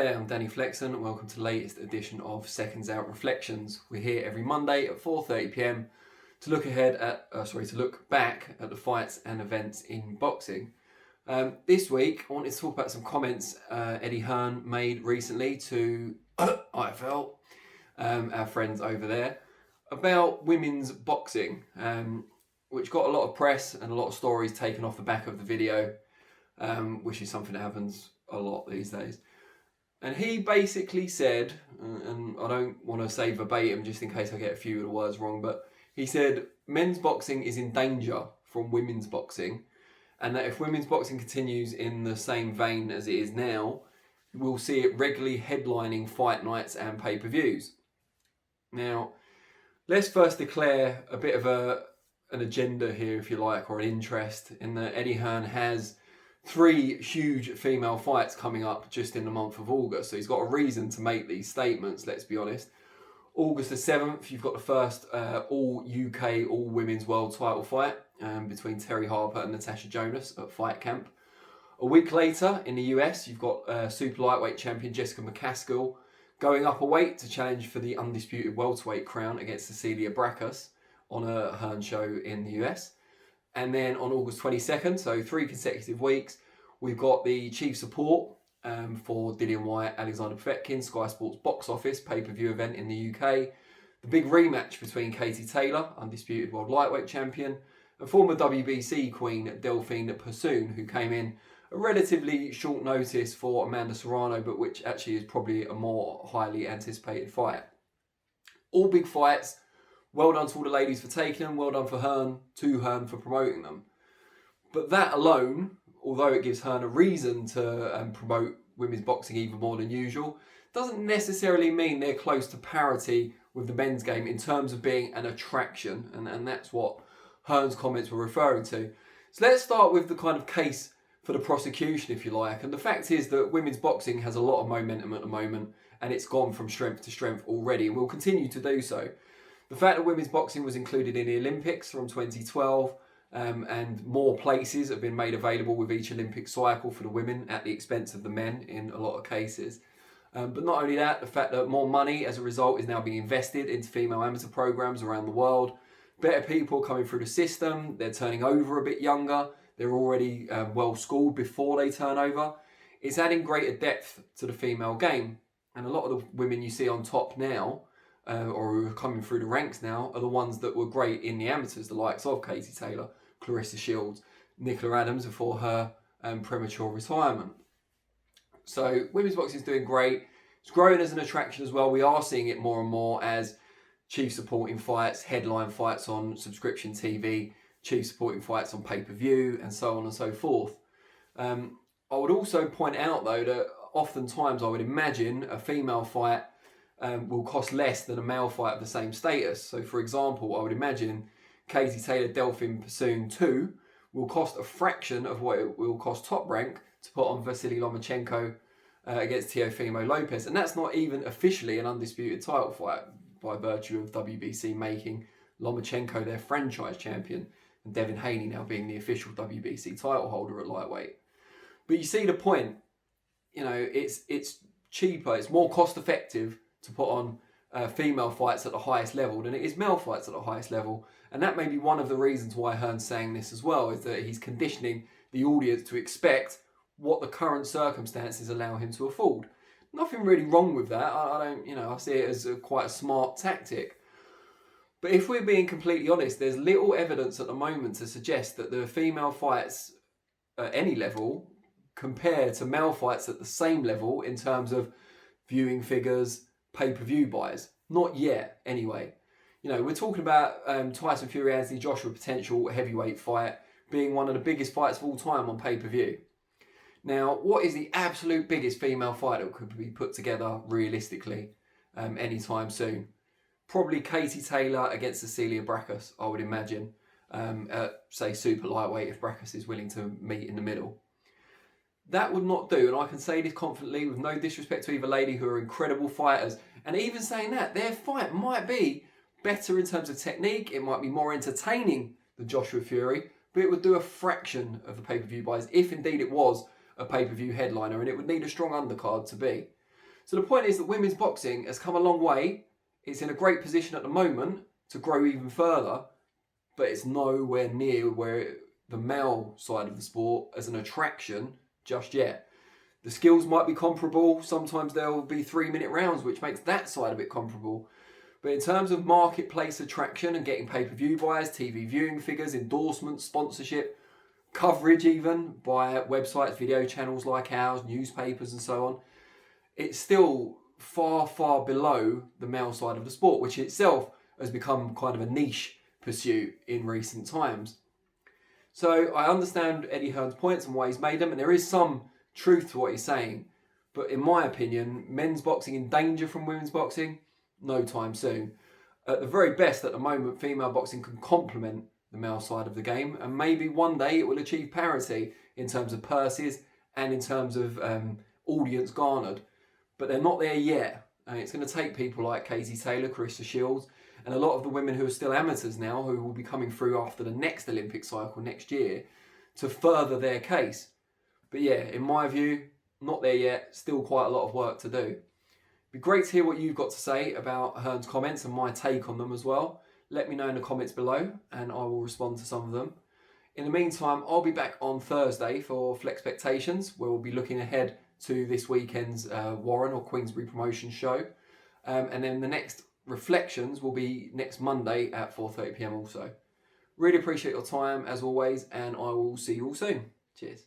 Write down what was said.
Hi there, I'm Danny Flexen and welcome to the latest edition of SecondsOut ReFLEXions. We're here every Monday at 4:30 PM to look back at the fights and events in boxing. This week I wanted to talk about some comments Eddie Hearn made recently to IFL, our friends over there, about women's boxing, which got a lot of press and a lot of stories taken off the back of the video, which is something that happens a lot these days. And he basically said, and I don't want to say verbatim just in case I get a few of the words wrong, but he said men's boxing is in danger from women's boxing, and that if women's boxing continues in the same vein as it is now, we'll see it regularly headlining fight nights and pay-per-views. Now, let's first declare a bit of an agenda here, if you like, or an interest, in that Eddie Hearn has 3 huge female fights coming up just in the month of August. So he's got a reason to make these statements, let's be honest. August the 7th, you've got the first all UK, all women's world title fight between Terry Harper and Natasha Jonas at Fight Camp. A week later in the US, you've got super lightweight champion Jessica McCaskill going up a weight to challenge for the undisputed welterweight crown against Cecilia Brækhus on a Hearn show in the US. And then on August 22nd, so 3 consecutive weeks, we've got the chief support for Dillian Whyte, Alexander Povetkin, Sky Sports box office pay-per-view event in the UK. The big rematch between Katie Taylor, undisputed world lightweight champion, and former WBC queen Delphine Persoon, who came in a relatively short notice for Amanda Serrano, but which actually is probably a more highly anticipated fight. All big fights. Well done to all the ladies for taking them. Well done for Hearn for promoting them. But that alone, although it gives Hearn a reason to promote women's boxing even more than usual, doesn't necessarily mean they're close to parity with the men's game in terms of being an attraction. And that's what Hearn's comments were referring to. So let's start with the kind of case for the prosecution, if you like. And the fact is that women's boxing has a lot of momentum at the moment, and it's gone from strength to strength already, and will continue to do so. The fact that women's boxing was included in the Olympics from 2012 and more places have been made available with each Olympic cycle for the women at the expense of the men in a lot of cases. But not only that, the fact that more money as a result is now being invested into female amateur programs around the world. Better people coming through the system, they're turning over a bit younger, they're already well schooled before they turn over. It's adding greater depth to the female game. And a lot of the women you see on top now, or who are coming through the ranks now, are the ones that were great in the amateurs, the likes of Katie Taylor, Clarissa Shields, Nicola Adams before her premature retirement. So women's boxing is doing great. It's growing as an attraction as well. We are seeing it more and more as chief supporting fights, headline fights on subscription TV, chief supporting fights on pay-per-view, and so on and so forth. I would also point out though that oftentimes I would imagine a female fight will cost less than a male fight of the same status. So for example, I would imagine Katie Taylor Delphine Persoon 2 will cost a fraction of what it will cost Top Rank to put on Vasily Lomachenko against Teofimo Lopez. And that's not even officially an undisputed title fight by virtue of WBC making Lomachenko their franchise champion and Devin Haney now being the official WBC title holder at lightweight. But you see the point, you know, it's cheaper, it's more cost effective to put on female fights at the highest level than it is male fights at the highest level. And that may be one of the reasons why Hearn's saying this as well, is that he's conditioning the audience to expect what the current circumstances allow him to afford. Nothing really wrong with that. I see it as quite a smart tactic. But if we're being completely honest, there's little evidence at the moment to suggest that the female fights at any level compare to male fights at the same level in terms of viewing figures, pay-per-view buys. Not yet, anyway. You know, we're talking about Tyson Fury, Anthony Joshua potential heavyweight fight being one of the biggest fights of all time on pay-per-view. Now, what is the absolute biggest female fight that could be put together realistically anytime soon? Probably Katie Taylor against Cecilia Brækhus, I would imagine. At, say, super lightweight if Brækhus is willing to meet in the middle. That would not do, and I can say this confidently with no disrespect to either lady who are incredible fighters. And even saying that, their fight might be better in terms of technique, it might be more entertaining than Joshua Fury, but it would do a fraction of the pay-per-view buys, if indeed it was a pay-per-view headliner, and it would need a strong undercard to be. So the point is that women's boxing has come a long way. It's in a great position at the moment to grow even further, but it's nowhere near where the male side of the sport as an attraction just yet. The skills might be comparable. Sometimes there will be 3-minute rounds, which makes that side a bit comparable. But in terms of marketplace attraction and getting pay-per-view buys, TV viewing figures, endorsements, sponsorship, coverage even by websites, video channels like ours, newspapers and so on, it's still far, far below the male side of the sport, which itself has become kind of a niche pursuit in recent times. So I understand Eddie Hearn's points and why he's made them, and there is some truth to what he's saying. But in my opinion, men's boxing in danger from women's boxing? No time soon. At the very best at the moment, female boxing can complement the male side of the game, and maybe one day it will achieve parity in terms of purses and in terms of audience garnered. But they're not there yet. And it's going to take people like Katie Taylor, Carissa Shields, and a lot of the women who are still amateurs now, who will be coming through after the next Olympic cycle next year, to further their case. But yeah, in my view, not there yet. Still quite a lot of work to do. It'd be great to hear what you've got to say about Hearn's comments and my take on them as well. Let me know in the comments below and I will respond to some of them. In the meantime, I'll be back on Thursday for FLEXpectations, where we'll be looking ahead to this weekend's Warren or Queensbury promotion show. And then the next ReFLEXions will be next Monday at 4:30 PM also. Really appreciate your time as always, and I will see you all soon. Cheers.